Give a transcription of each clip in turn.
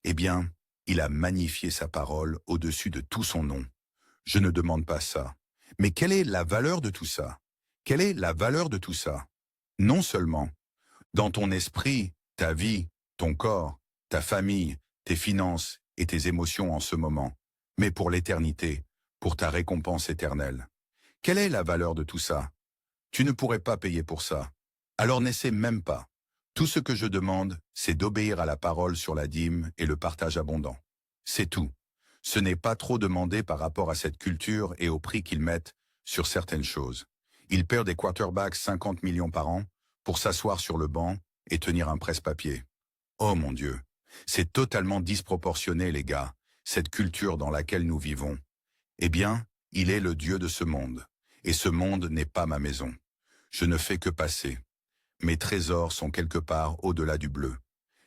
Eh bien, il a magnifié sa parole au-dessus de tout son nom. Je ne demande pas ça. Mais quelle est la valeur de tout ça? Quelle est la valeur de tout ça? Non seulement dans ton esprit, ta vie, ton corps, ta famille, tes finances et tes émotions en ce moment, mais pour l'éternité, pour ta récompense éternelle. Quelle est la valeur de tout ça? Tu ne pourrais pas payer pour ça. Alors n'essaie même pas. Tout ce que je demande, c'est d'obéir à la parole sur la dîme et le partage abondant. C'est tout. Ce n'est pas trop demandé par rapport à cette culture et au prix qu'ils mettent sur certaines choses. Ils perdent des quarterbacks 50 millions par an pour s'asseoir sur le banc et tenir un presse-papier. Oh mon Dieu, c'est totalement disproportionné les gars, cette culture dans laquelle nous vivons. Eh bien, il est le Dieu de ce monde. Et ce monde n'est pas ma maison. Je ne fais que passer. Mes trésors sont quelque part au-delà du bleu.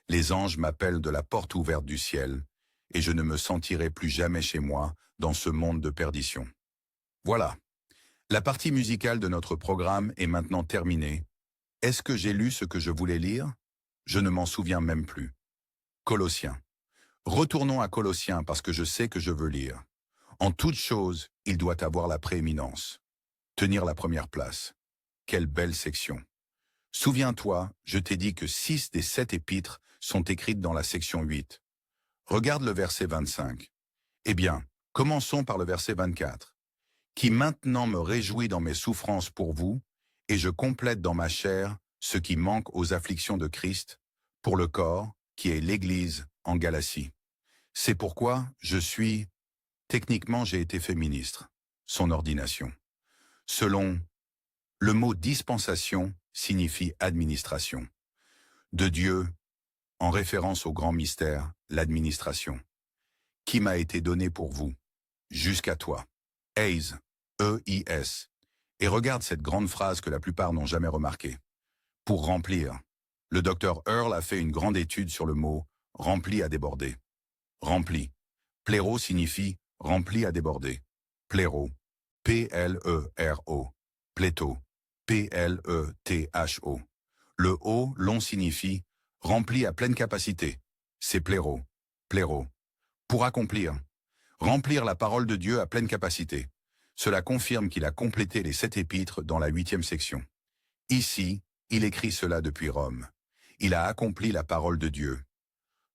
Les anges m'appellent de la porte ouverte du ciel, et je ne me sentirai plus jamais chez moi dans ce monde de perdition. Voilà. La partie musicale de notre programme est maintenant terminée. Est-ce que j'ai lu ce que je voulais lire? Je ne m'en souviens même plus. Colossiens. Retournons à Colossiens parce que je sais que je veux lire. En toute chose, il doit avoir la prééminence. Tenir la première place. Quelle belle section. Souviens-toi, je t'ai dit que 6 des 7 épîtres sont écrites dans la section 8. Regarde le verset 25. Eh bien, commençons par le verset 24. Qui maintenant me réjouit dans mes souffrances pour vous, et je complète dans ma chair ce qui manque aux afflictions de Christ, pour le corps, qui est l'Église en Galatie. C'est pourquoi techniquement j'ai été fait ministre, son ordination. Selon le mot dispensation signifie administration. De Dieu, en référence au grand mystère, l'administration. Qui m'a été donné pour vous, jusqu'à toi. Eis, E-I-S. Et regarde cette grande phrase que la plupart n'ont jamais remarquée. Pour remplir. Le docteur Earl a fait une grande étude sur le mot « rempli à déborder ». Rempli. Pléro signifie « rempli à déborder ». Pléro. P-L-E-R-O. Pléto. P-L-E-T-H-O. Le O long signifie « rempli à pleine capacité ». C'est pléro. Pléro. Pour accomplir. Remplir la parole de Dieu à pleine capacité. Cela confirme qu'il a complété les 7 épîtres dans la 8e section. Ici, il écrit cela depuis Rome. Il a accompli la parole de Dieu.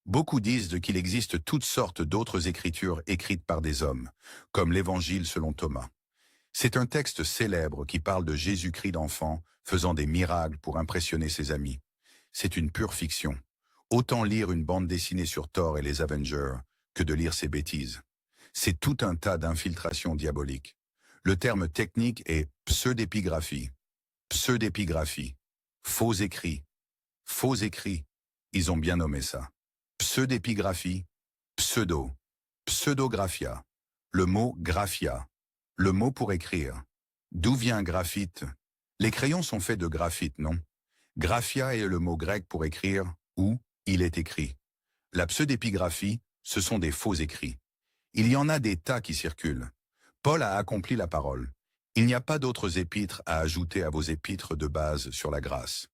Beaucoup disent qu'il existe toutes sortes d'autres écritures écrites par des hommes, comme l'Évangile selon Thomas. C'est un texte célèbre qui parle de Jésus-Christ d'enfant faisant des miracles pour impressionner ses amis. C'est une pure fiction. Autant lire une bande dessinée sur Thor et les Avengers que de lire ces bêtises. C'est tout un tas d'infiltrations diaboliques. Le terme technique est pseudépigraphie. Pseudépigraphie. Faux écrits. Faux écrits. Ils ont bien nommé ça. Pseudépigraphie. Pseudo. Pseudographia. Le mot graphia. Le mot pour écrire. D'où vient graphite? Les crayons sont faits de graphite, non? Graphia est le mot grec pour écrire où il est écrit. La pseudépigraphie, ce sont des faux écrits. Il y en a des tas qui circulent. Paul a accompli la parole. Il n'y a pas d'autres épîtres à ajouter à vos épîtres de base sur la grâce.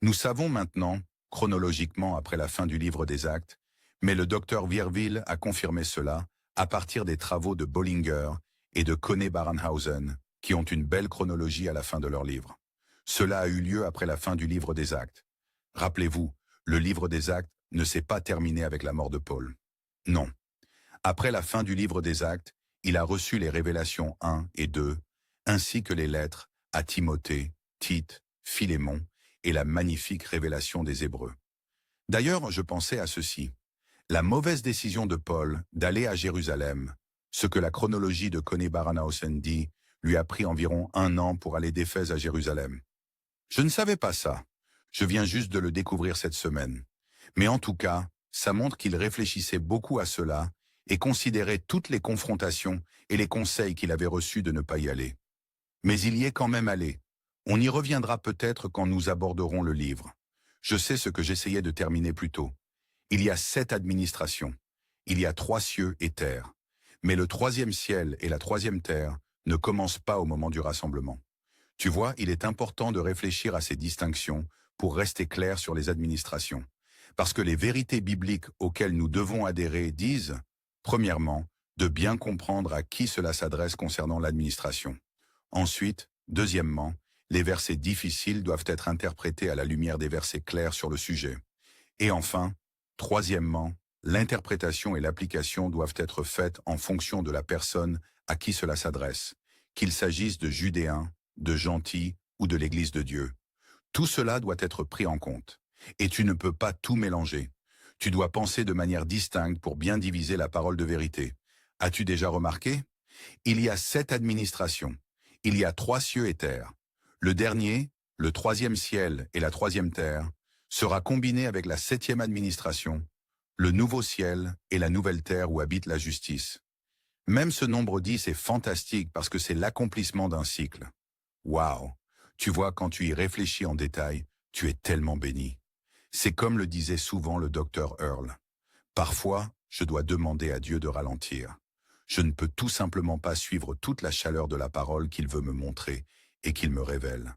Nous savons maintenant, chronologiquement après la fin du livre des Actes, mais le docteur Wierville a confirmé cela à partir des travaux de Bollinger et de Koné-Baranhausen, qui ont une belle chronologie à la fin de leur livre. Cela a eu lieu après la fin du livre des Actes. Rappelez-vous, le livre des Actes ne s'est pas terminé avec la mort de Paul. Non. Après la fin du livre des Actes, il a reçu les révélations 1 et 2, ainsi que les lettres à Timothée, Tite, Philémon et la magnifique révélation des Hébreux. D'ailleurs, je pensais à ceci. La mauvaise décision de Paul d'aller à Jérusalem, ce que la chronologie de Koné-Baranhausen dit, lui a pris environ 1 an pour aller d'Éphèse à Jérusalem. Je ne savais pas ça. Je viens juste de le découvrir cette semaine. Mais en tout cas, ça montre qu'il réfléchissait beaucoup à cela et considérait toutes les confrontations et les conseils qu'il avait reçus de ne pas y aller. Mais il y est quand même allé. On y reviendra peut-être quand nous aborderons le livre. Je sais ce que j'essayais de terminer plus tôt. Il y a 7 administrations. Il y a 3 cieux et terre. Mais le 3e ciel et la 3e terre ne commencent pas au moment du rassemblement. Tu vois, il est important de réfléchir à ces distinctions pour rester clair sur les administrations. Parce que les vérités bibliques auxquelles nous devons adhérer disent, premièrement, de bien comprendre à qui cela s'adresse concernant l'administration. Ensuite, deuxièmement, les versets difficiles doivent être interprétés à la lumière des versets clairs sur le sujet. Et enfin, troisièmement, l'interprétation et l'application doivent être faites en fonction de la personne à qui cela s'adresse, qu'il s'agisse de Judéens, de gentils ou de l'Église de Dieu. Tout cela doit être pris en compte. Et tu ne peux pas tout mélanger. Tu dois penser de manière distincte pour bien diviser la parole de vérité. As-tu déjà remarqué? Il y a 7 administrations. Il y a 3 cieux et terre. Le dernier, le 3e ciel et la 3e terre, sera combiné avec la 7e administration, le nouveau ciel et la nouvelle terre où habite la justice. Même ce nombre 10 est fantastique parce que c'est l'accomplissement d'un cycle. Waouh! Tu vois, quand tu y réfléchis en détail, tu es tellement béni. C'est comme le disait souvent le docteur Earl. Parfois, je dois demander à Dieu de ralentir. Je ne peux tout simplement pas suivre toute la chaleur de la parole qu'il veut me montrer et qu'il me révèle.